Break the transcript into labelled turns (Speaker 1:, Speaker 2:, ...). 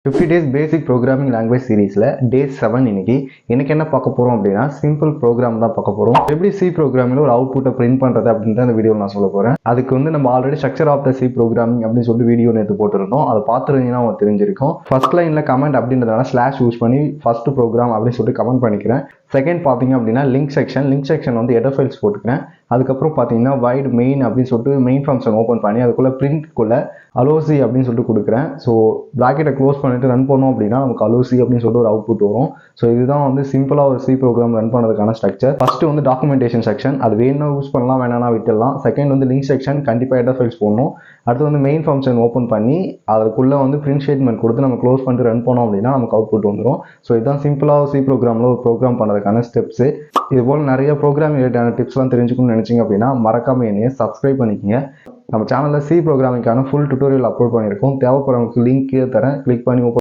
Speaker 1: 50 days basic programming language சீரிஸ்ல டே 7 இன்னைக்கு என்ன பார்க்க போறோம் அப்படின்னா சிம்பிள் ப்ரோக்ராம் தான் பார்க்க போறோம். எப்படி சி ப்ரோக்ராமிங்ல ஒரு அவுட்புட்டை பிரிண்ட் பண்றது அப்படின்றத இந்த வீடியோவில் நான் சொல்ல போறேன். அதுக்கு நம்ம already structure of the C programming அப்படின்னு சொல்லிட்டு வீடியோ நேற்று போட்டிருந்தோம். அதை பார்த்துருந்தீங்கன்னா உங்களுக்கு தெரிஞ்சிருக்கும். ஃபர்ஸ்ட் லைன்ல கமெண்ட் அப்படின்றதுனால ஸ்லாஷ் யூஸ் பண்ணி ஃபர்ஸ்ட் ப்ரோக்ராம் அப்படின்னு சொல்லிட்டு கமெண்ட் பண்ணிக்கிறேன். செகண்ட் பார்த்தீங்க அப்படின்னா லிங்க் செக்ஷன் ஹெடர் ஃபைல்ஸ் போட்டுக்கிறேன். அதுக்கப்புறம் பார்த்தீங்கன்னா வைட் மெயின் அப்படின்னு சொல்லிட்டு மெயின் ஃபங்க்ஷன் ஓப்பன் பண்ணி அதுக்குள்ள பிரிண்ட்குள்ள அலோசி அப்படின்னு சொல்லிட்டு கொடுக்குறேன். ஸோ ப்ராக்கெட்டை க்ளோஸ் பண்ணிட்டு ரன் பண்ணோம் அப்படின்னா நமக்கு அலோசி அப்படின்னு சொல்லிட்டு ஒரு அவுட்புட் வரும். ஸோ இதுதான் சிம்பிளாக ஒரு சி ப்ரோக்ராம் ரன் பண்ணதுக்கான ஸ்ட்ரக்சர். ஃபர்ஸ்ட் டாக்குமெண்டேஷன் செக்ஷன், அது வேணும் யூஸ் பண்ணலாம், வேணா விட்டுடலாம். செகண்ட் லிங்க் செக்ஷன், கண்டிப்பாக ஹெடர் ஃபைல்ஸ் போடணும். அடுத்து மெயின் ஃபங்க்ஷன் ஓப்பன் பண்ணி அதுக்குள்ள பிரிண்ட் ஸ்டேட்மெண்ட் கொடுத்து நம்ம க்ளோஸ் பண்ணிட்டு ரன் பண்ணோம் அப்படின்னா நமக்கு அவுட்புட் வந்துடும். ஸோ இதுதான் சிம்பிளாக சி ப்ரோக்ராமில் ஒரு ப்ரோக்ராம் பண்ணதுக்கான ஸ்டெப்ஸ். இது போல் நிறைய ப்ரோக்ராம் ரிலேட்டான டிப்ஸ்லாம் தெரிஞ்சுக்கணும்னு நினைச்சீங்க அப்படின்னா மறக்காம என்னைய சப்ஸ்கிரைப் பண்ணிக்கங்க. நம்ம சேனலில் சி ப்ரோக்ராமிங்கான ஃபுல் டுட்டோரியல் அப்லோட் பண்ணியிருக்கோம். தேவைப்படுறவங்களுக்கு லிங்க் தரேன், கிளிக் பண்ணி